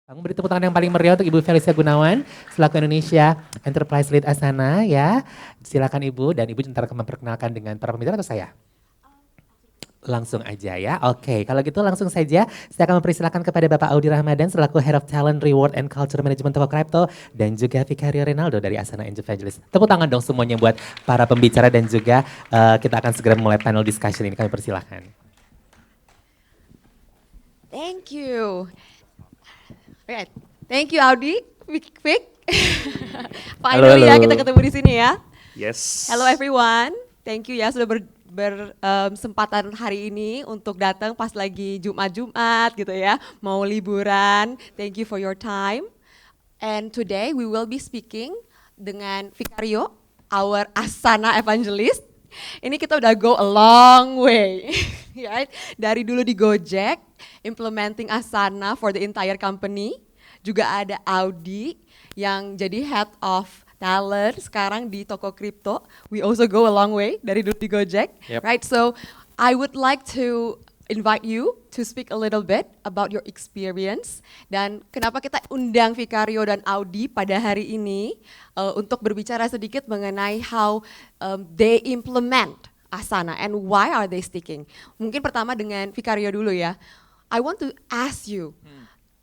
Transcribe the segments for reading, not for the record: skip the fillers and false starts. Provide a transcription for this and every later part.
Kamu beri tepuk tangan yang paling meriah untuk Ibu Felicia Gunawan selaku Indonesia Enterprise Lead Asana ya. Silakan Ibu dan Ibu sebentar akan memperkenalkan dengan para pembicara atau saya? Langsung aja ya. Oke, kalau gitu langsung saja saya akan mempersilakan kepada Bapak Audi Ramadan selaku Head of Talent Reward and Culture Management Toko Crypto dan juga Vicario Renaldo dari Asana Angel Evangelist. Tepuk tangan dong semuanya buat para pembicara dan juga kita akan segera mulai panel discussion ini. Kami persilahkan. Thank you. Right. Thank you Audi, Vic. Finally ya kita ketemu di sini ya. Yes. Hello everyone. Thank you ya sudah bersempatan hari ini untuk datang pas lagi Jumat gitu ya, mau liburan. Thank you for your time. And today we will be speaking dengan Vicario, our Asana Evangelist. Ini kita udah go a long way, right? Dari dulu di Gojek, implementing Asana for the entire company. Juga ada Audi yang jadi head of talent sekarang di Toko Crypto. We also go a long way dari dulu di Gojek, right? So I would like to invite you to speak a little bit about your experience dan kenapa kita undang Vicario dan Audi pada hari ini untuk berbicara sedikit mengenai how they implement Asana and why are they sticking. Mungkin pertama dengan Vicario dulu ya. I want to ask you,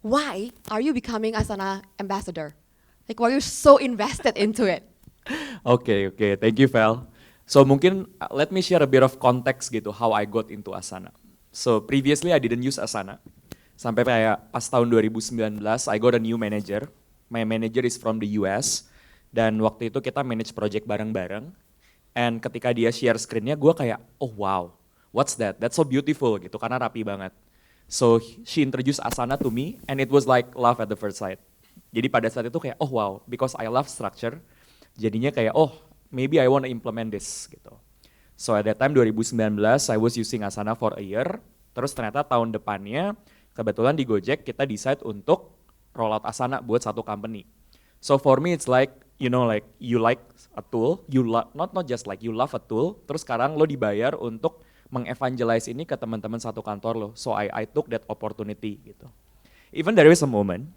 why are you becoming Asana ambassador? Like why are you so invested into it? Okay, thank you Val. So mungkin let me share a bit of context gitu how I got into Asana. So previously I didn't use Asana. Sampai kayak pas tahun 2019 I got a new manager. My manager is from the US. Dan waktu itu kita manage project bareng-bareng. And ketika dia share screen-nya gue kayak, oh wow, what's that? That's so beautiful gitu karena rapi banget. So she introduced Asana to me and it was like love at the first sight. Jadi pada saat itu kayak, oh wow, because I love structure. Jadinya kayak, oh maybe I want to implement this gitu. So at that time 2019 I was using Asana for a year. Terus ternyata tahun depannya kebetulan di Gojek kita decide untuk roll out Asana buat satu company. So for me it's like, you know, like you like a tool, not just like you love a tool, terus sekarang lo dibayar untuk mengevangelize ini ke teman-teman satu kantor lo. So I took that opportunity gitu. Even there is a moment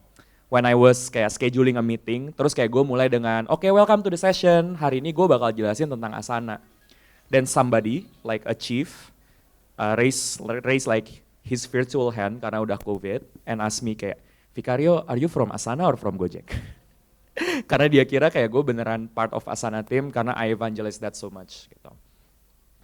when I was kayak scheduling a meeting, terus kayak gue mulai dengan, okay, welcome to the session, hari ini gue bakal jelasin tentang Asana. Then somebody, like a chief, raise like his virtual hand karena udah COVID, and ask me kayak, Vicario, are you from Asana or from Gojek? Karena dia kira kayak gue beneran part of Asana team karena I evangelize that so much gitu.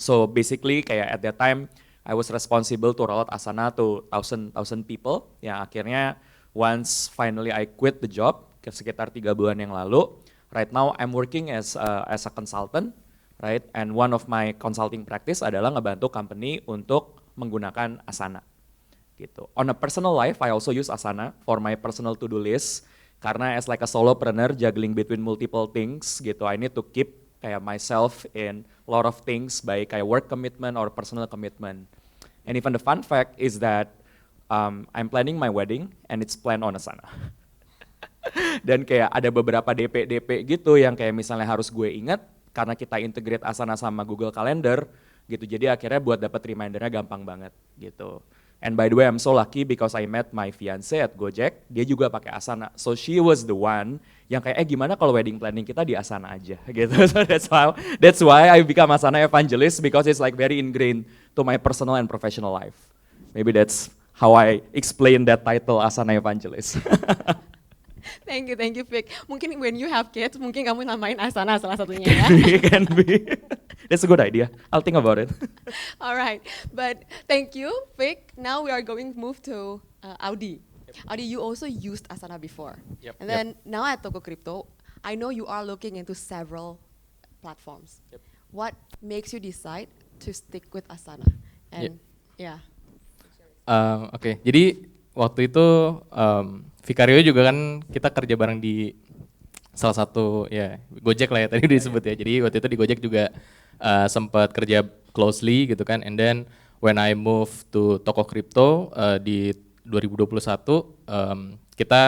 So basically kayak at that time, I was responsible to roll out Asana to thousand people, yang akhirnya once finally I quit the job, sekitar 3 bulan yang lalu, right now I'm working as a consultant, right? And one of my consulting practice adalah ngebantu company untuk menggunakan Asana, gitu. On a personal life, I also use Asana for my personal to-do list, karena as like a solopreneur juggling between multiple things, gitu. I need to keep kayak myself in a lot of things, baik kayak work commitment or personal commitment. And even the fun fact is that I'm planning my wedding and it's planned on Asana. Dan kayak ada beberapa DP gitu yang kayak misalnya harus gue ingat karena kita integrate Asana sama Google Calendar gitu. Jadi akhirnya buat dapat remindernya gampang banget gitu. And by the way, I'm so lucky because I met my fiance at Gojek, dia juga pakai Asana. So she was the one yang kayak, gimana kalau wedding planning kita di Asana aja gitu. So that's why I become Asana evangelist because it's like very ingrained to my personal and professional life. Maybe that's how I explain that title Asana evangelist. Thank you, Vic. Mungkin when you have kids, mungkin kamu namain Asana salah satunya ya. Can be. That's a good idea. I'll think about it. All right, but thank you, Vic. Now we are going to move to Audi. Audi, you also used Asana before. And then now at Toko Crypto, I know you are looking into several platforms. What makes you decide to stick with Asana? And Oke, jadi waktu itu Vicario juga kan kita kerja bareng di salah satu ya Gojek lah ya tadi disebut ya. Jadi waktu itu di Gojek juga sempat kerja closely gitu kan. And then when I move to Toko Crypto di 2021 kita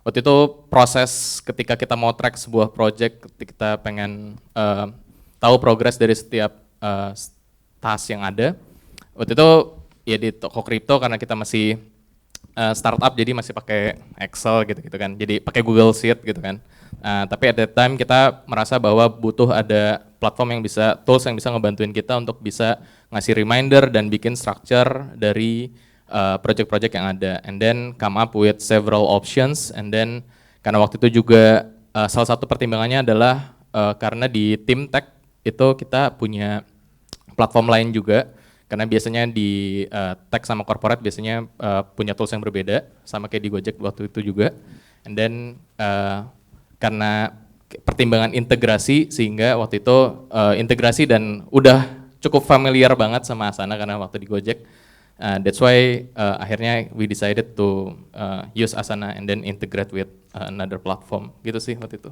waktu itu proses ketika kita mau track sebuah project, kita pengen tahu progress dari setiap task yang ada. Waktu itu ya di Toko Crypto karena kita masih startup jadi masih pakai Excel gitu kan. Jadi pakai Google Sheet gitu kan. Tapi at that time kita merasa bahwa butuh ada platform yang bisa, tools yang bisa ngebantuin kita untuk bisa ngasih reminder dan bikin structure dari project-project yang ada. And then come up with several options. And then karena waktu itu juga salah satu pertimbangannya adalah karena di tim tech itu kita punya platform lain juga. Karena biasanya di tech sama corporate biasanya punya tools yang berbeda, sama kayak di Gojek waktu itu juga. And then karena pertimbangan integrasi sehingga waktu itu integrasi dan udah cukup familiar banget sama Asana karena waktu di Gojek. That's why akhirnya we decided to use Asana and then integrate with another platform. Gitu sih waktu itu.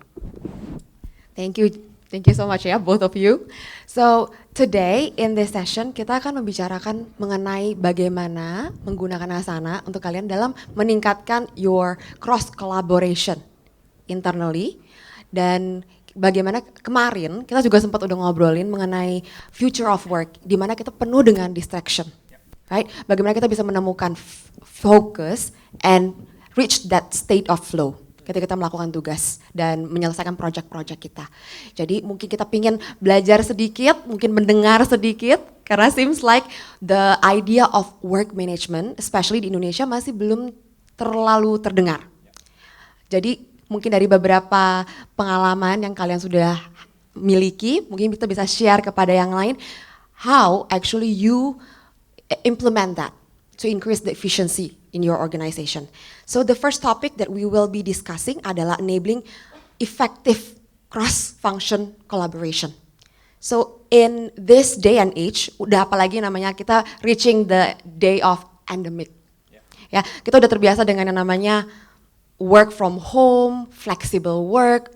Thank you so much ya, both of you. So today in this session kita akan membicarakan mengenai bagaimana menggunakan Asana untuk kalian dalam meningkatkan your cross collaboration internally, dan bagaimana kemarin kita juga sempat udah ngobrolin mengenai future of work di mana kita penuh dengan distraction, right? Bagaimana kita bisa menemukan focus and reach that state of flow ketika kita melakukan tugas dan menyelesaikan project-project kita. Jadi mungkin kita pingin belajar sedikit, mungkin mendengar sedikit, karena seems like the idea of work management, especially di Indonesia, masih belum terlalu terdengar. Jadi mungkin dari beberapa pengalaman yang kalian sudah miliki, mungkin kita bisa share kepada yang lain, how actually you implement that to increase the efficiency in your organization. So the first topic that we will be discussing adalah enabling effective cross-function collaboration. So in this day and age, udah apalagi namanya kita reaching the day of endemic. Ya, kita udah terbiasa dengan yang namanya work from home, flexible work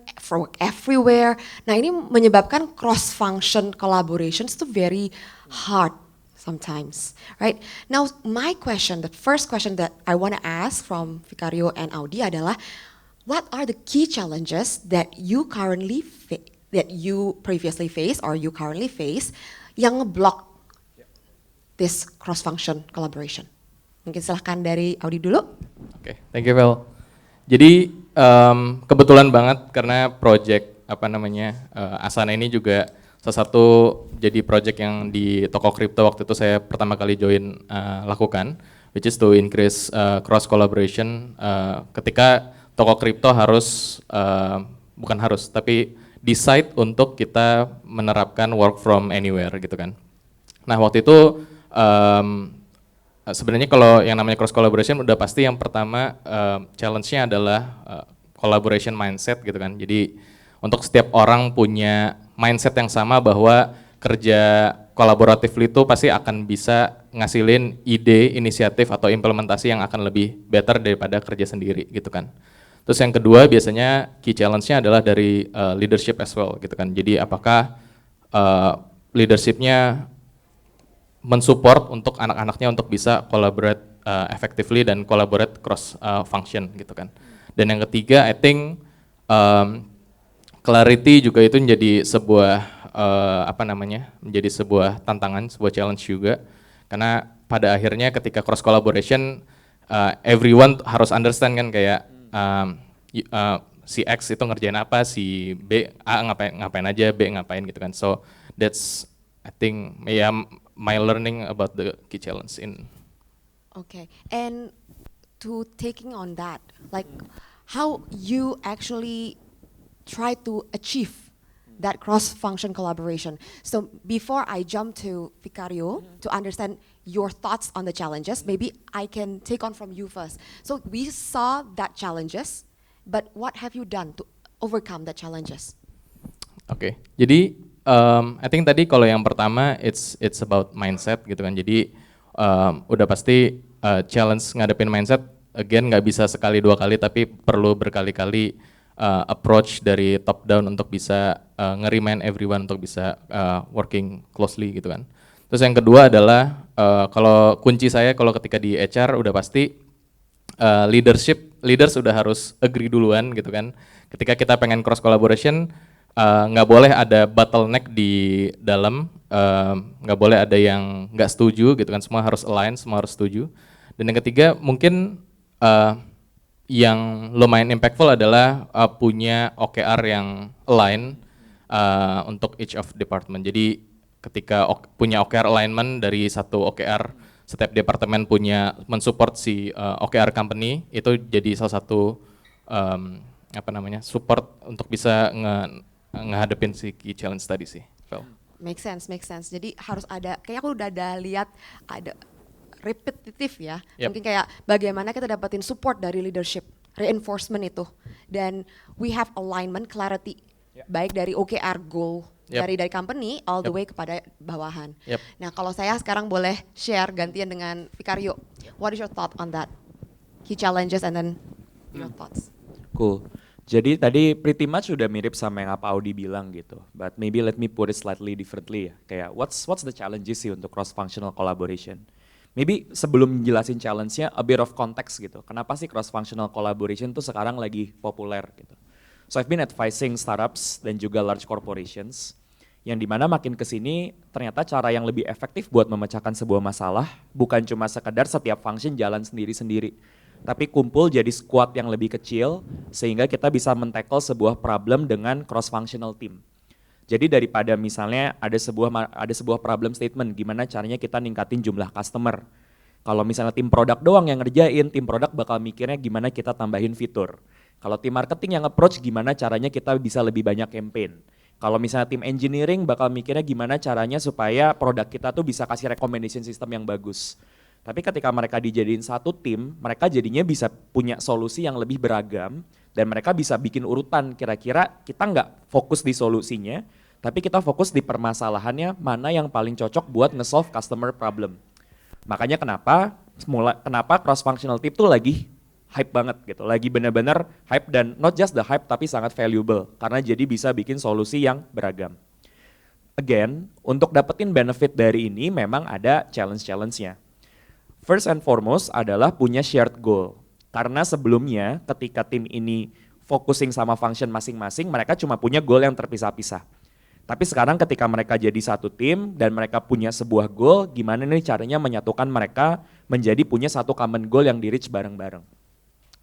everywhere. Nah, ini menyebabkan cross-function collaborations itu very hard sometimes, right? Now, the first question that I want to ask from Vicario and Audi adalah, what are the key challenges that you previously face or you currently face yang ngeblock this cross-function collaboration? Mungkin silahkan dari Audi dulu. Oke, thank you Vel. Jadi kebetulan banget karena project Asana ini juga salah satu jadi project yang di toko kripto waktu itu saya pertama kali join lakukan, which is to increase cross collaboration ketika toko kripto harus bukan harus tapi decide untuk kita menerapkan work from anywhere gitu kan. Nah waktu itu sebenarnya kalau yang namanya cross collaboration udah pasti yang pertama challenge-nya adalah collaboration mindset gitu kan. Jadi untuk setiap orang punya mindset yang sama bahwa kerja kolaboratif itu pasti akan bisa ngasilin ide, inisiatif atau implementasi yang akan lebih better daripada kerja sendiri gitu kan. Terus yang kedua biasanya key challenge-nya adalah dari leadership as well gitu kan. Jadi apakah leadership-nya mensupport untuk anak-anaknya untuk bisa collaborate effectively dan collaborate cross function gitu kan. Dan yang ketiga I think clarity juga itu menjadi sebuah menjadi sebuah tantangan, sebuah challenge juga. Karena pada akhirnya ketika cross collaboration everyone harus understand kan kayak si X itu ngerjain apa, si B A ngapain aja, B ngapain gitu kan. So that's I think my learning about the key challenge in. Okay, and to taking on that, like how you actually try to achieve that cross-function collaboration. So before I jump to Vicario to understand your thoughts on the challenges, maybe I can take on from you first. So we saw that challenges, but what have you done to overcome the challenges? Oke, jadi I think tadi kalau yang pertama it's about mindset gitu kan. Jadi udah pasti challenge ngadepin mindset again nggak bisa sekali dua kali tapi perlu berkali-kali approach dari top down untuk bisa nge-remind everyone untuk bisa working closely gitu kan. Terus yang kedua adalah kalau kunci saya kalau ketika di HR udah pasti leaders udah harus agree duluan gitu kan. Ketika kita pengen cross collaboration nggak boleh ada bottleneck di dalam, nggak boleh ada yang nggak setuju gitu kan. Semua harus align, semua harus setuju. Dan yang ketiga mungkin uh, yang lumayan impactful adalah punya OKR yang align untuk each of department. Jadi ketika punya OKR alignment dari satu OKR, setiap departemen punya mensupport si OKR company, itu jadi salah satu support untuk bisa ngehadapin si key challenge tadi sih. Make sense. Jadi harus ada, kayak aku udah ada lihat ada repetitif ya. Yep. Mungkin kayak bagaimana kita dapetin support dari leadership, reinforcement itu. Dan we have alignment, clarity. Baik dari OKR goal, dari company all the way kepada bawahan. Nah kalau saya sekarang boleh share gantian dengan Vicario. What is your thought on that? Key challenges and then your thoughts. Cool. Jadi tadi pretty much udah mirip sama yang apa Audi bilang gitu. But maybe let me put it slightly differently ya. Kayak what's the challenges sih untuk cross-functional collaboration? Maybe sebelum jelasin challenge-nya, a bit of context gitu. Kenapa sih cross-functional collaboration tuh sekarang lagi populer gitu. So I've been advising startups dan juga large corporations, yang dimana makin kesini ternyata cara yang lebih efektif buat memecahkan sebuah masalah bukan cuma sekedar setiap function jalan sendiri-sendiri, tapi kumpul jadi squad yang lebih kecil sehingga kita bisa men-tackle sebuah problem dengan cross-functional team. Jadi daripada misalnya ada sebuah problem statement, gimana caranya kita ningkatin jumlah customer. Kalau misalnya tim produk doang yang ngerjain, tim produk bakal mikirnya gimana kita tambahin fitur. Kalau tim marketing yang approach gimana caranya kita bisa lebih banyak campaign. Kalau misalnya tim engineering bakal mikirnya gimana caranya supaya produk kita tuh bisa kasih recommendation system yang bagus. Tapi ketika mereka dijadiin satu tim, mereka jadinya bisa punya solusi yang lebih beragam dan mereka bisa bikin urutan kira-kira kita nggak fokus di solusinya, tapi kita fokus di permasalahannya mana yang paling cocok buat nge-solve customer problem. Makanya kenapa cross-functional team tuh lagi hype banget gitu, lagi benar-benar hype dan not just the hype tapi sangat valuable karena jadi bisa bikin solusi yang beragam. Again, untuk dapetin benefit dari ini memang ada challenge-challenge-nya. First and foremost adalah punya shared goal. Karena sebelumnya ketika tim ini focusing sama function masing-masing, mereka cuma punya goal yang terpisah-pisah. Tapi sekarang ketika mereka jadi satu tim dan mereka punya sebuah goal, gimana nih caranya menyatukan mereka menjadi punya satu common goal yang di-reach bareng-bareng.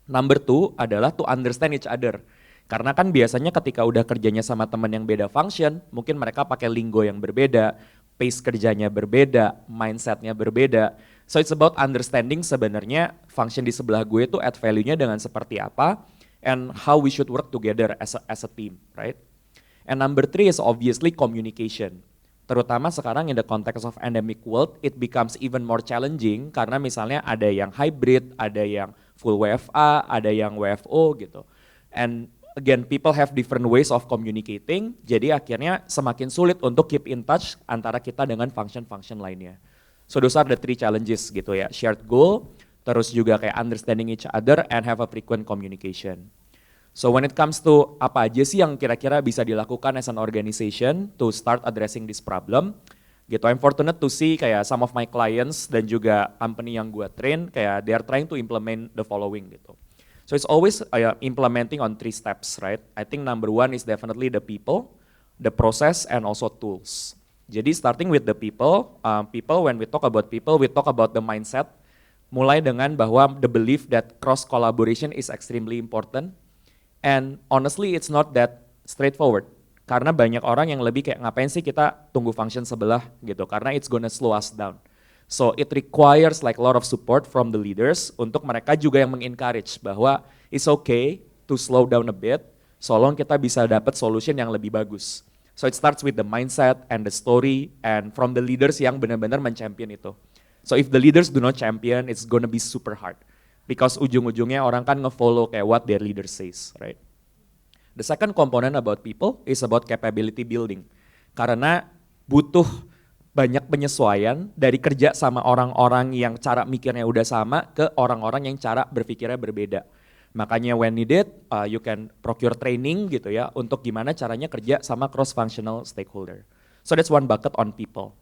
Number 2 adalah to understand each other. Karena kan biasanya ketika udah kerjanya sama teman yang beda function, mungkin mereka pakai lingo yang berbeda, pace kerjanya berbeda, mindsetnya berbeda. So it's about understanding sebenarnya function di sebelah gue itu add value-nya dengan seperti apa, and how we should work together as a team, right? And number 3 is obviously communication. Terutama sekarang in the context of endemic world, it becomes even more challenging karena misalnya ada yang hybrid, ada yang full WFA, ada yang WFO gitu. And again, people have different ways of communicating, jadi akhirnya semakin sulit untuk keep in touch antara kita dengan function-function lainnya. So those are the 3 challenges gitu ya, shared goal, terus juga kayak understanding each other and have a frequent communication. So when it comes to apa aja sih yang kira-kira bisa dilakukan as an organization to start addressing this problem, gitu. I'm fortunate to see kayak some of my clients dan juga company yang gue train kayak they are trying to implement the following gitu. So it's always implementing on 3 steps, right? I think number 1 is definitely the people, the process, and also tools. Jadi starting with the people, when we talk about people, we talk about the mindset. Mulai dengan bahwa the belief that cross collaboration is extremely important. And honestly it's not that straightforward. Karena banyak orang yang lebih kayak ngapain sih kita tunggu function sebelah gitu, karena it's gonna slow us down. So it requires like a lot of support from the leaders untuk mereka juga yang mengencourage bahwa it's okay to slow down a bit, so long kita bisa dapat solution yang lebih bagus. So it starts with the mindset and the story and from the leaders yang benar-benar men-champion itu. So if the leaders do not champion, it's gonna be super hard. Because ujung-ujungnya orang kan nge-follow kayak what their leader says, right? The second component about people is about capability building. Karena butuh banyak penyesuaian dari kerja sama orang-orang yang cara mikirnya udah sama ke orang-orang yang cara berpikirnya berbeda. Makanya when needed, you can procure training gitu ya, untuk gimana caranya kerja sama cross-functional stakeholder. So that's one bucket on people.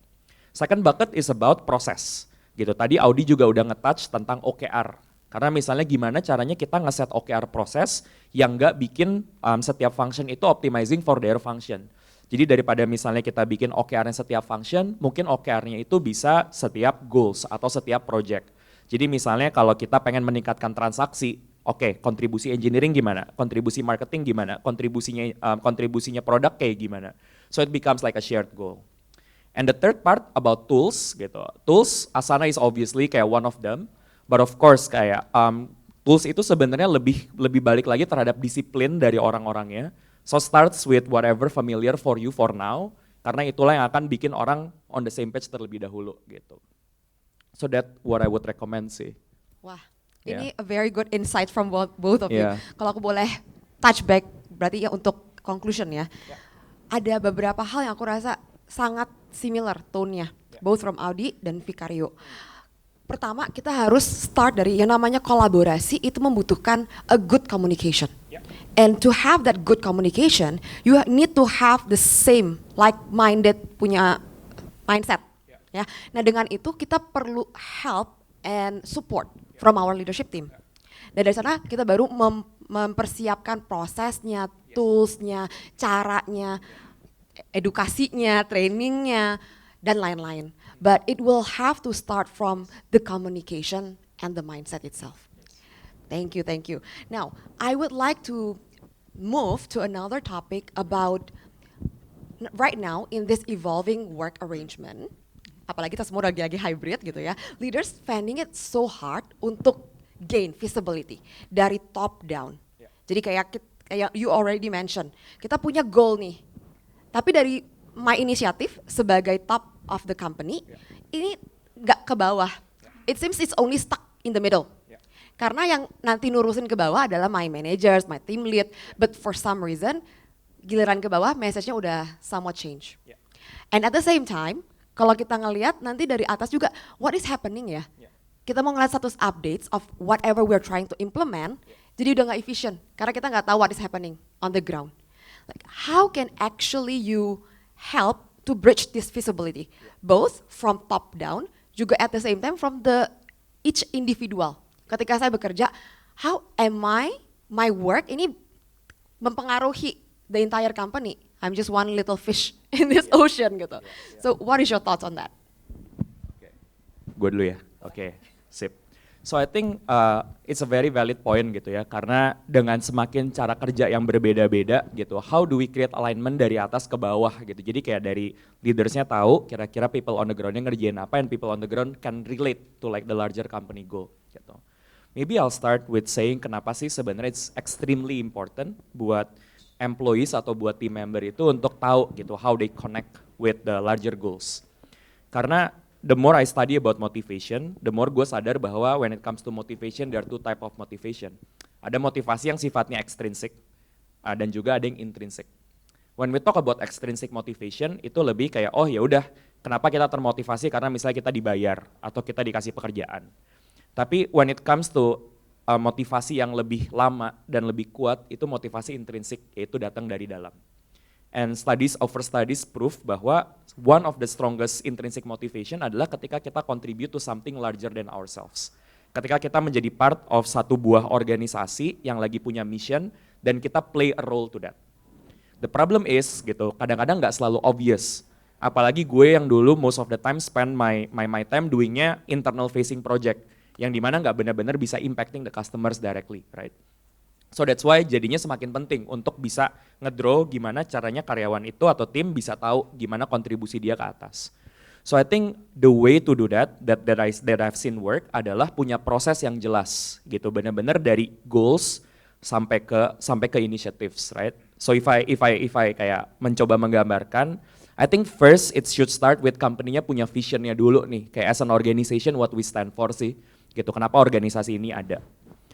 Second bucket is about process. Gitu. Tadi Audi juga udah nge-touch tentang OKR. Karena misalnya gimana caranya kita nge-set OKR proses yang nggak bikin setiap function itu optimizing for their function. Jadi daripada misalnya kita bikin OKR-nya setiap function, mungkin OKR-nya itu bisa setiap goals atau setiap project. Jadi misalnya kalau kita pengen meningkatkan transaksi, oke, kontribusi engineering gimana, kontribusi marketing gimana, kontribusinya produk kayak gimana. So it becomes like a shared goal. And the third part about tools gitu. Tools, Asana is obviously kayak one of them, but of course kayak tools itu sebenarnya lebih balik lagi terhadap disiplin dari orang-orangnya. So starts with whatever familiar for you for now, karena itulah yang akan bikin orang on the same page terlebih dahulu gitu. So that what I would recommend sih. Wah, Yeah. ini a very good insight from both of you. Yeah. Kalau aku boleh touch back, berarti ya untuk conclusion ya. Ada beberapa hal yang aku rasa sangat similar tone-nya, both from Audi dan Vicario. Pertama, kita harus start dari yang namanya kolaborasi, itu membutuhkan a good communication. And to have that good communication, you need to have the same like-minded punya mindset. Ya. Nah, dengan itu kita perlu help and support from our leadership team. Dan dari sana kita baru mempersiapkan prosesnya, toolsnya, caranya, edukasinya, trainingnya, dan lain-lain. But it will have to start from the communication and the mindset itself. Thank you, thank you. Now, I would like to move to another topic about right now in this evolving work arrangement. Apalagi kita semua lagi hybrid gitu ya. Leaders finding it so hard untuk gain visibility dari top down. Jadi kayak you already mentioned, kita punya goal nih. Tapi dari my initiative sebagai top of the company, ini nggak ke bawah. It seems it's only stuck in the middle. Karena yang nanti nurusin ke bawah adalah my managers, my team lead, but for some reason, giliran ke bawah message-nya udah somewhat change. And at the same time, kalau kita ngelihat nanti dari atas juga, what is happening ya? Kita mau ngeliat status updates of whatever we're trying to implement, jadi udah nggak efficient, karena kita nggak tahu what is happening on the ground. Like, how can actually you help to bridge this visibility, both from top down, juga at the same time from the each individual. Ketika saya bekerja, how am my work ini mempengaruhi the entire company? I'm just one little fish in this ocean gitu. So what is your thoughts on that? Gue dulu ya, oke, sip. So I think it's a very valid point gitu ya, karena dengan semakin cara kerja yang berbeda-beda gitu, how do we create alignment dari atas ke bawah gitu. Jadi kayak dari leadersnya tahu kira-kira people on the ground-nya ngerjain apa, and people on the ground can relate to like the larger company goal gitu. Maybe I'll start with saying kenapa sih sebenarnya it's extremely important buat employees atau buat team member itu untuk tahu gitu how they connect with the larger goals. Karena the more I study about motivation, the more gue sadar bahwa when it comes to motivation, there are two type of motivation. Ada motivasi yang sifatnya extrinsic, dan juga ada yang intrinsic. When we talk about extrinsic motivation, itu lebih kayak, oh ya udah, kenapa kita termotivasi karena misalnya kita dibayar atau kita dikasih pekerjaan. Tapi when it comes to motivasi yang lebih lama dan lebih kuat, itu motivasi intrinsik, yaitu datang dari dalam. And studies over studies prove bahwa one of the strongest intrinsic motivation adalah ketika kita contribute to something larger than ourselves. Ketika kita menjadi part of satu buah organisasi yang lagi punya mission dan kita play a role to that. The problem is gitu, kadang-kadang nggak selalu obvious. Apalagi gue yang dulu most of the time spend my time doingnya internal facing project yang dimana nggak benar-benar bisa impacting the customers directly, right? So that's why jadinya semakin penting untuk bisa ngedraw gimana caranya karyawan itu atau tim bisa tahu gimana kontribusi dia ke atas. So I think the way to do that I've seen work adalah punya proses yang jelas gitu, benar-benar dari goals sampai ke initiatives, right? So if I kayak mencoba menggambarkan, I think first it should start with company-nya punya visionnya dulu nih, kayak as an organization what we stand for sih, gitu. Kenapa organisasi ini ada?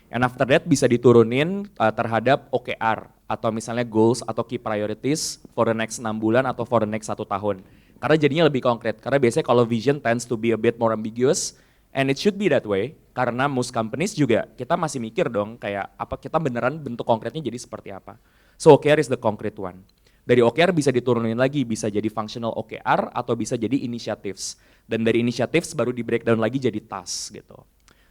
And after that bisa diturunin terhadap OKR atau misalnya goals atau key priorities for the next 6 bulan atau for the next 1 tahun. Karena jadinya lebih konkret. Karena biasanya kalau vision tends to be a bit more ambiguous, and it should be that way. Karena most companies juga kita masih mikir dong kayak apa kita beneran bentuk konkretnya jadi seperti apa. So OKR is the concrete one. Dari OKR bisa diturunin lagi, bisa jadi functional OKR atau bisa jadi initiatives. Dan dari initiatives baru di breakdown lagi jadi task gitu.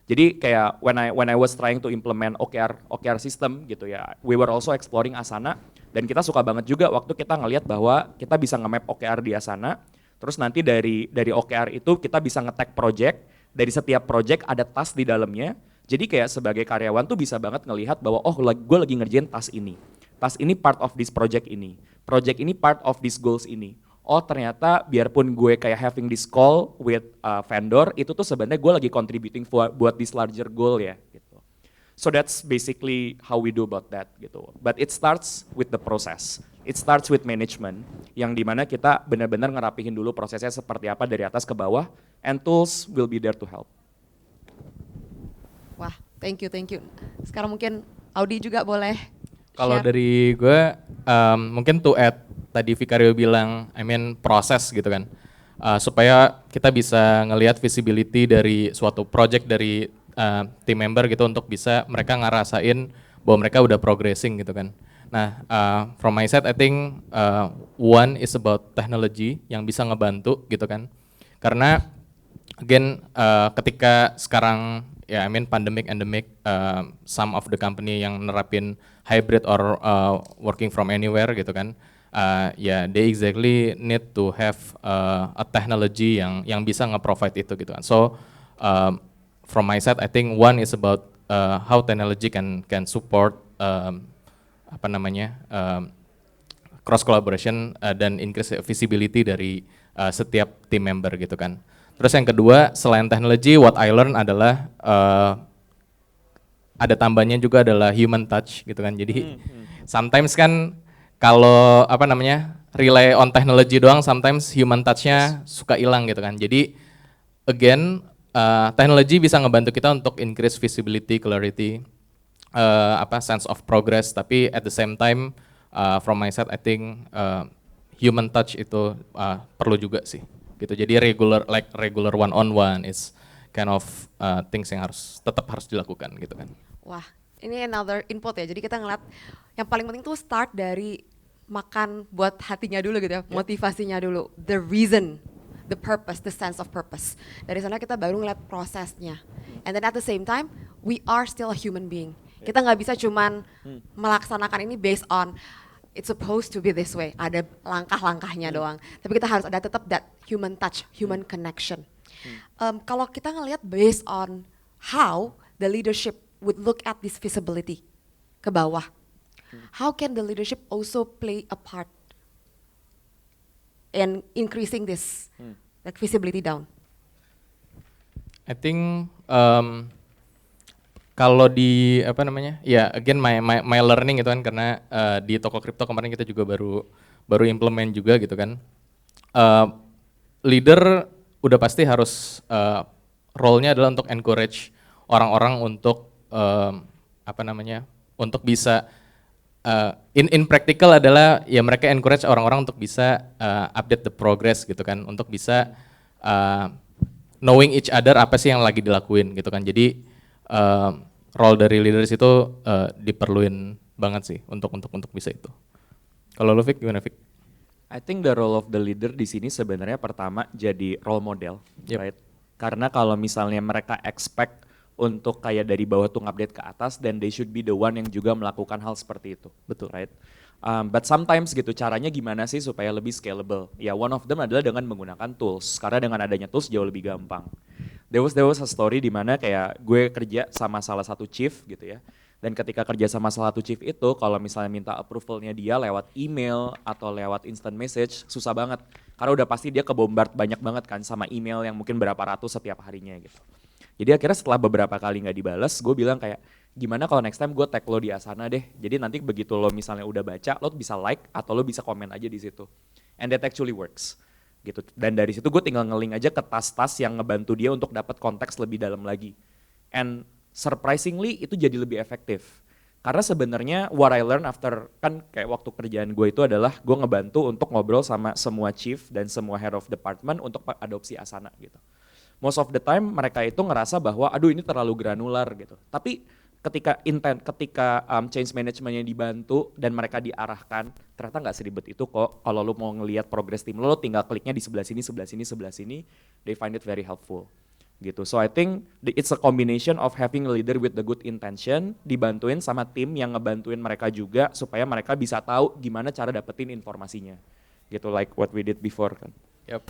Jadi kayak when I was trying to implement OKR system gitu ya, we were also exploring Asana, dan kita suka banget juga waktu kita ngelihat bahwa kita bisa nge-map OKR di Asana, terus nanti dari OKR itu kita bisa nge-tag project, dari setiap project ada task di dalamnya. Jadi kayak sebagai karyawan tuh bisa banget ngelihat bahwa oh gue lagi ngerjain task ini. Task ini part of this project ini. Project ini part of these goals ini. Oh ternyata biarpun gue kayak having this call with vendor, itu tuh sebenarnya gue lagi contributing buat this larger goal ya gitu. So that's basically how we do about that gitu. But it starts with the process. It starts with management yang dimana kita benar-benar ngerapihin dulu prosesnya seperti apa dari atas ke bawah, and tools will be there to help. Wah, thank you. Sekarang mungkin Audi juga boleh Kalau share. dari gue, mungkin to add, tadi Vicario bilang, proses gitu kan. Supaya kita bisa ngelihat visibility dari suatu project dari team member gitu untuk bisa mereka ngerasain bahwa mereka udah progressing gitu kan. Nah, from my side I think one is about technology yang bisa ngebantu gitu kan. Karena again ketika sekarang ya pandemic, some of the company yang nerapin hybrid or working from anywhere gitu kan. They exactly need to have a technology yang bisa nge-provide itu gitu kan. So from my side, I think one is about how technology can support cross collaboration dan increase visibility dari setiap team member gitu kan. Terus yang kedua, selain teknologi, what I learn adalah ada tambahnya juga adalah human touch gitu kan. Jadi sometimes kan kalau rely on technology doang, sometimes human touch-nya suka hilang gitu kan. Jadi again, teknologi bisa ngebantu kita untuk increase visibility, clarity, sense of progress. Tapi at the same time, from my side, I think human touch itu perlu juga sih. Gitu. Jadi regular one-on-one is kind of things yang tetap harus dilakukan gitu kan. Wah, ini another input ya. Jadi kita ngeliat yang paling penting tuh start dari makan buat hatinya dulu gitu ya, motivasinya dulu, the reason. The purpose, the sense of purpose. Dari sana kita baru ngeliat prosesnya. And then at the same time, we are still a human being. Kita nggak bisa cuman melaksanakan ini based on it's supposed to be this way. Ada langkah-langkahnya doang. Tapi kita harus ada tetap that human touch, human connection. Kalau kita ngeliat based on how the leadership would look at this visibility ke bawah, how can the leadership also play a part and increasing this like visibility down? I think kalau di again my learning itu kan karena di toko kripto kemarin kita juga baru implement juga gitu kan. Leader udah pasti harus role-nya adalah untuk encourage orang-orang untuk untuk bisa in practical adalah ya mereka encourage orang-orang untuk bisa update the progress gitu kan, untuk bisa knowing each other apa sih yang lagi dilakuin gitu kan. Jadi role dari leaders itu diperluin banget sih untuk bisa itu. Kalau lo Vic gimana Vic? I think the role of the leader di sini sebenarnya pertama jadi role model, right? Karena kalau misalnya mereka expect untuk kayak dari bawah tuh update ke atas, then they should be the one yang juga melakukan hal seperti itu, betul, right? But sometimes gitu caranya gimana sih supaya lebih scalable? Ya one of them adalah dengan menggunakan tools, karena dengan adanya tools jauh lebih gampang. There was a story di mana kayak gue kerja sama salah satu chief gitu ya. Dan ketika kerja sama salah satu chief itu, kalau misalnya minta approvalnya dia lewat email atau lewat instant message, susah banget. Karena udah pasti dia kebombard banyak banget kan sama email yang mungkin berapa ratus setiap harinya gitu. Jadi akhirnya setelah beberapa kali nggak dibales, gue bilang kayak, gimana kalau next time gue tag lo di Asana deh. Jadi nanti begitu lo misalnya udah baca, lo bisa like atau lo bisa komen aja di situ. And that actually works. Gitu. Dan dari situ gue tinggal nge-link aja ke tas-tas yang ngebantu dia untuk dapat konteks lebih dalam lagi. And surprisingly itu jadi lebih efektif. Karena sebenarnya what I learn after, kan kayak waktu kerjaan gue itu adalah gue ngebantu untuk ngobrol sama semua chief dan semua head of department untuk adopsi Asana gitu. Most of the time mereka itu ngerasa bahwa aduh ini terlalu granular gitu. Tapi ketika change managementnya dibantu dan mereka diarahkan, ternyata nggak seribet itu kok. Kalau lo mau ngelihat progress tim lo tinggal kliknya di sebelah sini, they find it very helpful. Gitu. So I think it's a combination of having a leader with the good intention, dibantuin sama tim yang ngebantuin mereka juga supaya mereka bisa tahu gimana cara dapetin informasinya. Gitu like what we did before kan. Yep.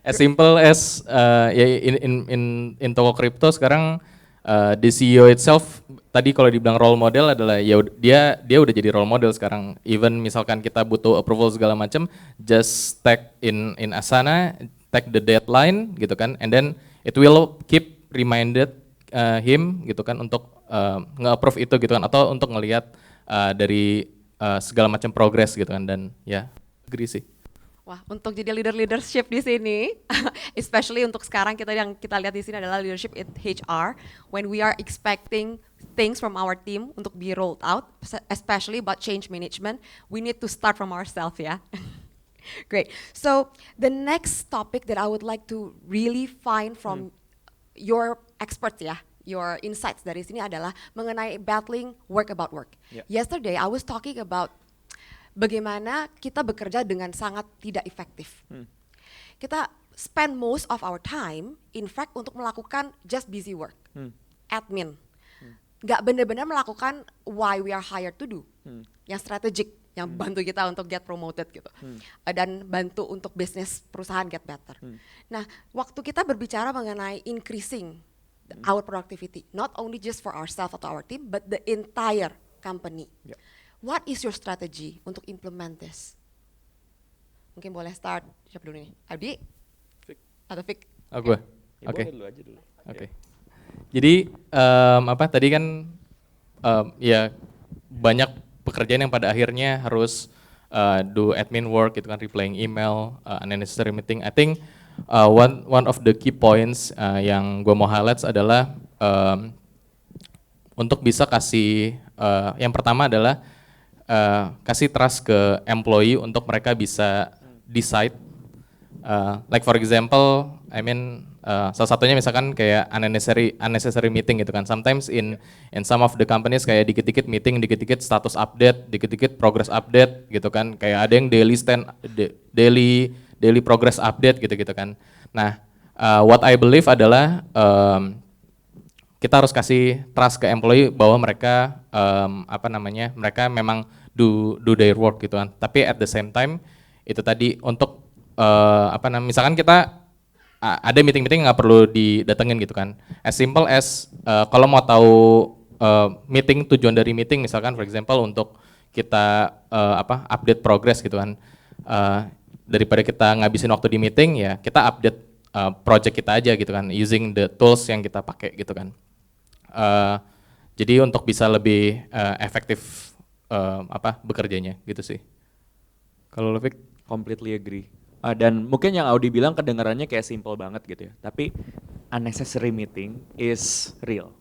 As simple as ya in toko crypto sekarang the CEO itself tadi kalau dibilang role model adalah ya dia udah jadi role model sekarang. Even misalkan kita butuh approval segala macam, just tag in Asana, tag the deadline gitu kan, and then it will keep reminded him gitu kan untuk nge-approve itu gitu kan, atau untuk ngelihat dari segala macam progress gitu kan, dan ya agree sih. Wah, untuk jadi leadership di sini, especially untuk sekarang yang kita lihat di sini adalah leadership in HR, when we are expecting things from our team untuk be rolled out, especially about change management, we need to start from ourselves ya. Great. So the next topic that I would like to really find from your experts ya, your insights dari sini adalah mengenai battling work about work. Yeah. Yesterday I was talking about bagaimana kita bekerja dengan sangat tidak efektif. Kita spend most of our time, in fact, untuk melakukan just busy work, admin. Nggak benar-benar melakukan why we are hired to do, yang strategic, yang bantu kita untuk get promoted gitu, dan bantu untuk bisnis perusahaan get better. Nah, waktu kita berbicara mengenai increasing our productivity, not only just for ourselves atau our team, but the entire company. Yeah. What is your strategy untuk implement this? Mungkin boleh start, siapa dulu nih? Abdi? Fik. Atau Fik? Oh gue? Ya, Oke. boleh dulu aja dulu. Oke. Jadi apa tadi kan ya banyak pekerjaan yang pada akhirnya harus do admin work gitu kan, replying email, unnecessary meeting. I think one of the key points yang gue mau highlight adalah untuk bisa kasih yang pertama adalah kasih trust ke employee untuk mereka bisa decide. Like for example, I mean salah satunya misalkan kayak unnecessary meeting gitu kan. Sometimes in some of the companies kayak dikit-dikit meeting, dikit-dikit status update, dikit-dikit progress update gitu kan. Kayak ada yang daily progress update gitu-gitu kan. Nah, what I believe adalah kita harus kasih trust ke employee bahwa mereka mereka memang do their work gitu kan. Tapi at the same time itu tadi untuk misalkan kita ada meeting-meeting nggak perlu didatengin gitu kan. As simple as kalau mau tahu meeting, tujuan dari meeting misalkan for example untuk kita update progress gitu kan. Daripada kita ngabisin waktu di meeting ya kita update project kita aja gitu kan, using the tools yang kita pakai gitu kan. Jadi untuk bisa lebih efektif bekerjanya gitu sih. Kalau Levik? Completely agree. Dan mungkin yang Audi bilang kedengarannya kayak simple banget gitu ya. Tapi unnecessary meeting is real.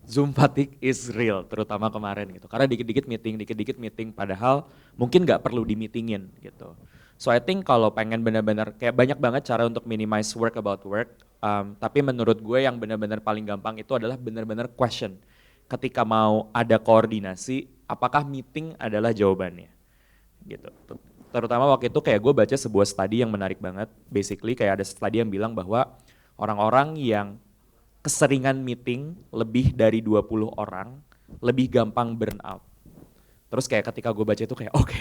Zoom fatigue is real, terutama kemarin gitu. Karena dikit-dikit meeting, padahal mungkin nggak perlu di-meetingin gitu. So I think kalau pengen benar-benar kayak banyak banget cara untuk minimize work about work. Tapi menurut gue yang benar-benar paling gampang itu adalah benar-benar question. Ketika mau ada koordinasi, apakah meeting adalah jawabannya? Gitu. Terutama waktu itu kayak gue baca sebuah study yang menarik banget. Basically kayak ada study yang bilang bahwa orang-orang yang keseringan meeting lebih dari 20 orang lebih gampang burn out. Terus kayak ketika gue baca itu kayak oke,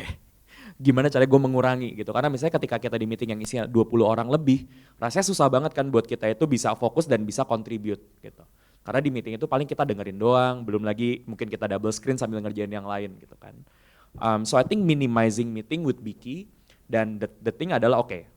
gimana caranya gue mengurangi gitu. Karena misalnya ketika kita di meeting yang isinya 20 orang lebih, rasanya susah banget kan buat kita itu bisa fokus dan bisa contribute gitu. Karena di meeting itu paling kita dengerin doang, belum lagi mungkin kita double screen sambil ngerjain yang lain gitu kan. So I think minimizing meeting would be key, dan the thing adalah oke,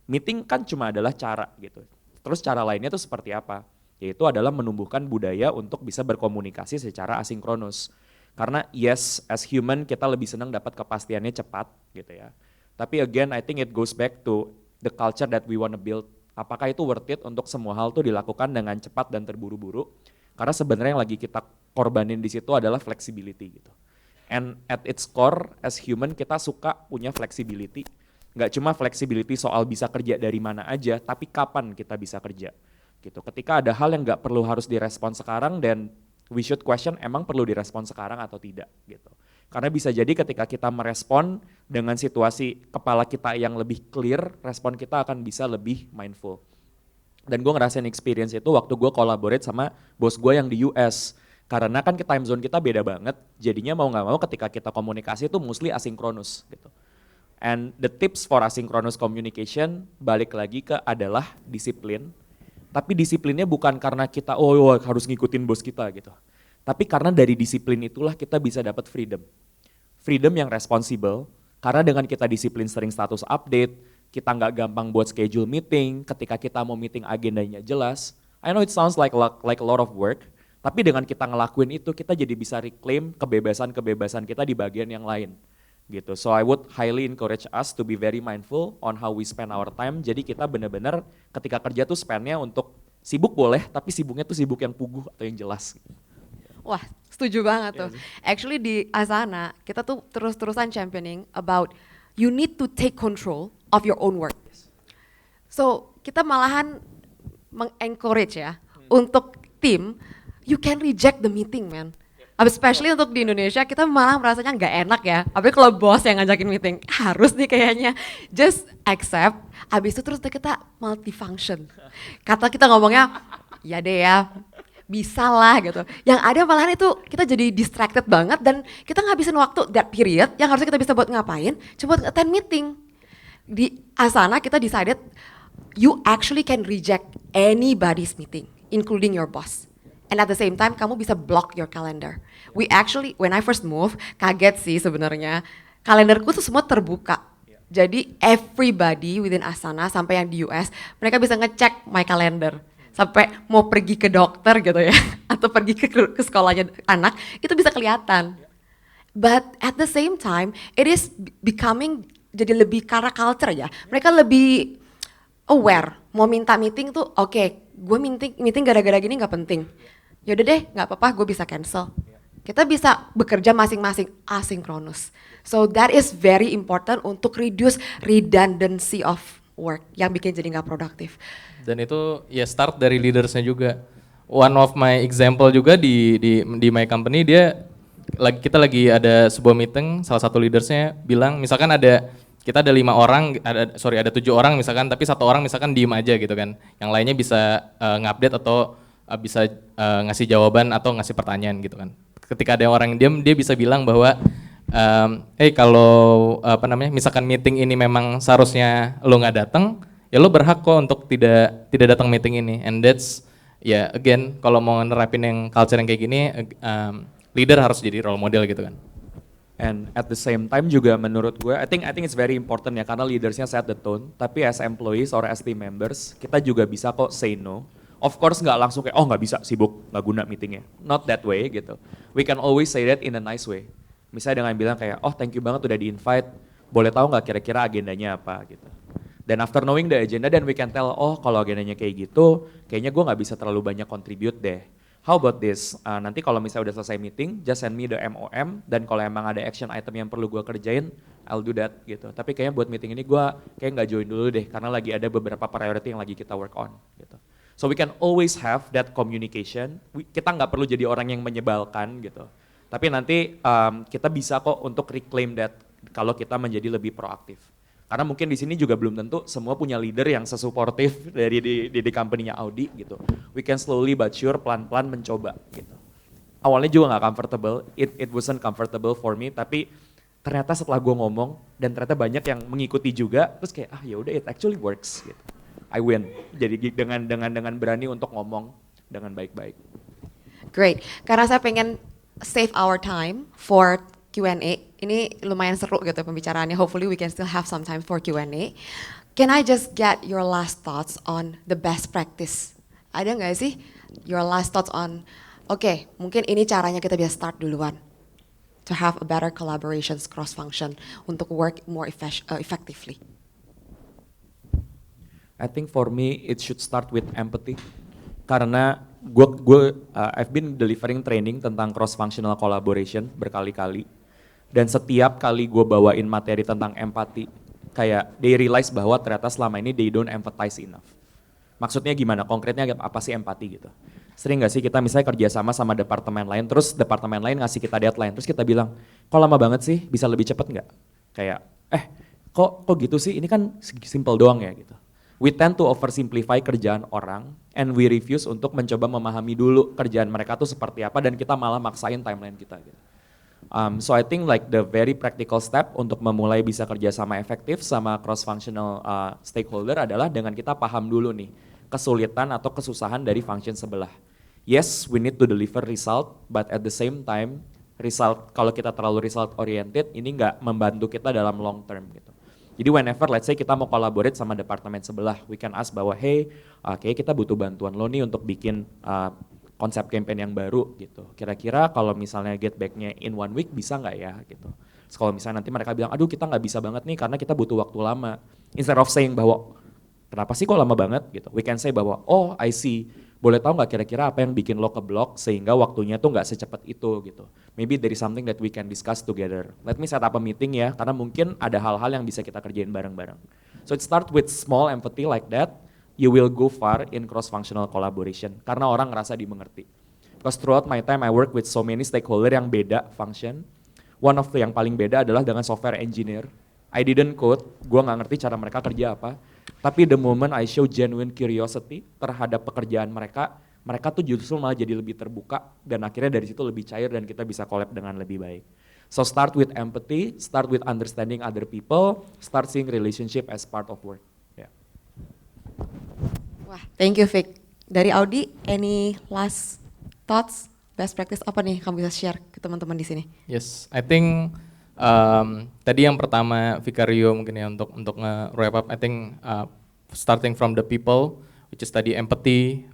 meeting kan cuma adalah cara gitu. Terus cara lainnya itu seperti apa? Yaitu adalah menumbuhkan budaya untuk bisa berkomunikasi secara asinkronus. Karena yes, as human kita lebih senang dapat kepastiannya cepat gitu ya. Tapi again, I think it goes back to the culture that we want to build. Apakah itu worth it untuk semua hal tuh dilakukan dengan cepat dan terburu-buru? Karena sebenarnya yang lagi kita korbanin di situ adalah flexibility gitu. And at its core, as human kita suka punya flexibility. Nggak cuma flexibility soal bisa kerja dari mana aja, tapi kapan kita bisa kerja. Gitu. Ketika ada hal yang nggak perlu harus direspon sekarang, dan we should question emang perlu direspon sekarang atau tidak gitu. Karena bisa jadi ketika kita merespon dengan situasi kepala kita yang lebih clear, respon kita akan bisa lebih mindful. Dan gue ngerasain experience itu waktu gue collaborate sama bos gue yang di US. Karena kan time zone kita beda banget, jadinya mau nggak mau ketika kita komunikasi itu mostly asinkronus gitu. And the tips for asynchronous communication balik lagi ke adalah disiplin. Tapi disiplinnya bukan karena kita harus ngikutin bos kita gitu. Tapi karena dari disiplin itulah kita bisa dapat freedom. Freedom yang responsible, karena dengan kita disiplin sering status update, kita nggak gampang buat schedule meeting, ketika kita mau meeting agendanya jelas. I know it sounds like a lot of work, tapi dengan kita ngelakuin itu, kita jadi bisa reclaim kebebasan-kebebasan kita di bagian yang lain. Gitu. So I would highly encourage us to be very mindful on how we spend our time. Jadi kita benar-benar ketika kerja tuh spendnya untuk sibuk boleh, tapi sibuknya tuh sibuk yang puguh atau yang jelas. Wah, setuju banget tuh. Actually di Asana, kita tuh terus-terusan championing about you need to take control of your own work. So, kita malahan mengencourage ya, untuk tim, you can reject the meeting, man. Especially untuk di Indonesia, kita malah merasanya nggak enak ya. Apalagi kalau bos yang ngajakin meeting, harus nih kayaknya. Just accept, abis itu terus kita multifunction. Kata kita ngomongnya, ya deh ya, bisa lah gitu. Yang ada malahan itu kita jadi distracted banget dan kita ngabisin waktu that period yang harusnya kita bisa buat ngapain, coba buat attend meeting. Di Asana kita decided you actually can reject anybody's meeting, including your boss. And at the same time kamu bisa block your calendar. We actually, when I first moved, kaget sih sebenarnya. Kalenderku tuh semua terbuka. Jadi everybody within Asana sampai yang di US, mereka bisa ngecek my calendar. Sampai mau pergi ke dokter gitu ya, atau pergi ke sekolahnya anak, itu bisa kelihatan. But at the same time, it is becoming jadi lebih karena culture ya. Mereka lebih aware, mau minta meeting tuh, oke, gue meeting gara-gara gini nggak penting. Yaudah deh, nggak apa-apa, gue bisa cancel. Kita bisa bekerja masing-masing asynchronous. So that is very important untuk reduce redundancy of work yang bikin jadi nggak produktif. Dan itu ya start dari leadersnya juga. One of my example juga di my company, kita lagi ada sebuah meeting, salah satu leadersnya bilang misalkan kita ada 5 orang, ada 7 orang misalkan, tapi 1 orang misalkan diem aja gitu kan. Yang lainnya bisa ngupdate atau bisa ngasih jawaban atau ngasih pertanyaan gitu kan. Ketika ada orang diem, dia bisa bilang bahwa kalau misalkan meeting ini memang seharusnya lo nggak datang, ya lo berhak kok untuk tidak datang meeting ini. And that's again kalau mau nerapin yang culture yang kayak gini, leader harus jadi role model gitu kan. And at the same time juga menurut gue, I think it's very important ya karena leadersnya set the tone. Tapi as employees or as team members, kita juga bisa kok say no. Of course nggak langsung kayak nggak bisa, sibuk, nggak guna meetingnya. Not that way gitu. We can always say that in a nice way. Misalnya dengan bilang kayak, thank you banget udah di-invite, boleh tahu nggak kira-kira agendanya apa gitu. Dan after knowing the agenda, then we can tell, kalau agendanya kayak gitu, kayaknya gue nggak bisa terlalu banyak contribute deh. How about this, nanti kalau misalnya udah selesai meeting, just send me the MOM, dan kalau emang ada action item yang perlu gue kerjain, I'll do that gitu. Tapi kayaknya buat meeting ini gue kayak nggak join dulu deh, karena lagi ada beberapa priority yang lagi kita work on gitu. So we can always have that communication, kita nggak perlu jadi orang yang menyebalkan gitu. Tapi nanti kita bisa kok untuk reclaim that kalau kita menjadi lebih proaktif. Karena mungkin di sini juga belum tentu semua punya leader yang sesuportif dari di company-nya Audi gitu. We can slowly but sure pelan-pelan mencoba gitu. Awalnya juga nggak comfortable, it wasn't comfortable for me, tapi ternyata setelah gue ngomong dan ternyata banyak yang mengikuti juga, terus kayak ya udah it actually works gitu. I win. Jadi dengan berani untuk ngomong dengan baik-baik. Great, karena saya pengen save our time for Q&A. Ini lumayan seru gitu pembicaraannya. Hopefully we can still have some time for Q&A. Can I just get your last thoughts on the best practice? Ada nggak sih your last thoughts on, mungkin ini caranya kita bisa start duluan. To have a better collaborations cross function untuk work more effectively. I think for me it should start with empathy. Karena I've been delivering training tentang cross functional collaboration berkali-kali. Dan setiap kali gue bawain materi tentang empati, kayak they realize bahwa ternyata selama ini they don't empathize enough. Maksudnya gimana? Konkretnya apa sih empati gitu? Sering gak sih kita misalnya kerja sama departemen lain, terus departemen lain ngasih kita deadline, terus kita bilang, kok lama banget sih, bisa lebih cepat nggak? Kayak, kok gitu sih, ini kan simple doang ya gitu. We tend to oversimplify kerjaan orang and we refuse untuk mencoba memahami dulu kerjaan mereka tuh seperti apa dan kita malah maksain timeline kita gitu. So I think like the very practical step untuk memulai bisa kerja sama efektif sama cross-functional stakeholder adalah dengan kita paham dulu nih kesulitan atau kesusahan dari function sebelah. Yes, we need to deliver result, but at the same time, result kalau kita terlalu result oriented ini nggak membantu kita dalam long term gitu. Jadi whenever let's say kita mau collaborate sama departemen sebelah, we can ask bahwa hey, kayak kita butuh bantuan lo nih untuk bikin konsep campaign yang baru gitu. Kira-kira kalau misalnya get back-nya in 1 week bisa nggak ya gitu. Terus kalau misalnya nanti mereka bilang, aduh kita nggak bisa banget nih karena kita butuh waktu lama. Instead of saying bahwa kenapa sih kok lama banget gitu. We can say bahwa oh I see, boleh tahu nggak kira-kira apa yang bikin lo keblok sehingga waktunya tuh nggak secepat itu gitu. Maybe there is something that we can discuss together. Let me set up a meeting ya, karena mungkin ada hal-hal yang bisa kita kerjain bareng-bareng. So it start with small empathy like that. You will go far in cross-functional collaboration karena orang ngerasa dimengerti. Because throughout my time I work with so many stakeholder yang beda function. One of the yang paling beda adalah dengan software engineer. I didn't code, gue nggak ngerti cara mereka kerja apa. Tapi the moment I show genuine curiosity terhadap pekerjaan mereka, mereka tuh justru malah jadi lebih terbuka dan akhirnya dari situ lebih cair dan kita bisa collab dengan lebih baik. So start with empathy, start with understanding other people, start seeing relationship as part of work. Wah, thank you Vic. Dari Audi, any last thoughts, best practice apa nih kamu bisa share ke teman-teman di sini? Yes, I think tadi yang pertama Vicario mungkin ya untuk nge-wrap up, I think starting from the people, which is tadi empathy,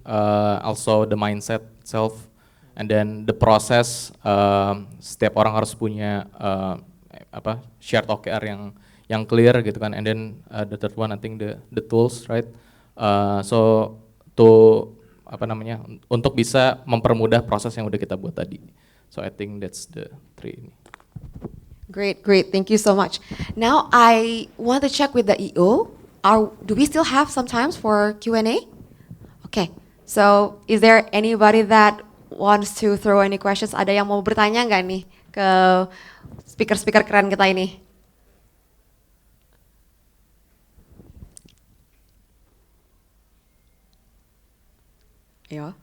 also the mindset itself, and then the process. Setiap orang harus punya shared OKR yang clear gitu kan, and then the third one I think the tools, right? So untuk bisa mempermudah proses yang udah kita buat tadi. So I think that's the three. Great, thank you so much. Now I want to check with the EO. Do we still have some times for Q&A? Okay, so is there anybody that wants to throw any questions? Ada yang mau bertanya nggak nih ke speaker-speaker keren kita ini? Ayo.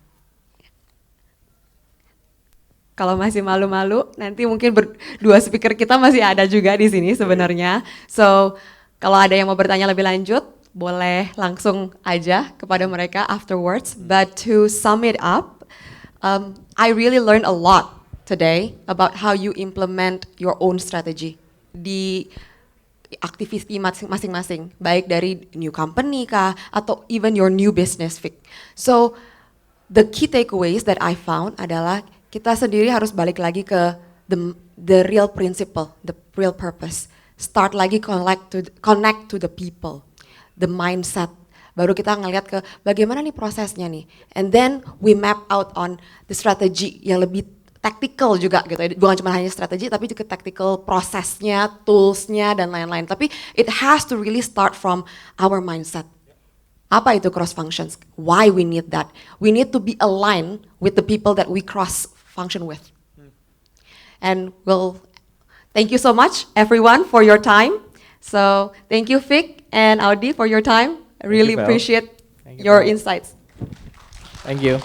Kalau masih malu-malu, nanti mungkin dua speaker kita masih ada juga di sini sebenarnya. So, kalau ada yang mau bertanya lebih lanjut, boleh langsung aja kepada mereka afterwards. But to sum it up, I really learned a lot today about how you implement your own strategy di aktiviti masing-masing, baik dari new company kah, atau even your new business, Vic. So, the key takeaways that I found adalah kita sendiri harus balik lagi ke the real principle, the real purpose. Start lagi connect to the people, the mindset. Baru kita ngeliat ke bagaimana nih prosesnya nih. And then we map out on the strategy yang lebih tactical juga gitu. Bukan cuma hanya strategi tapi juga tactical prosesnya, toolsnya dan lain-lain. Tapi it has to really start from our mindset. Apa itu cross functions? Why we need that? We need to be aligned with the people that we cross function with. And thank you so much everyone for your time. So thank you Vic and Audi for your time. I really appreciate your insights. Thank you.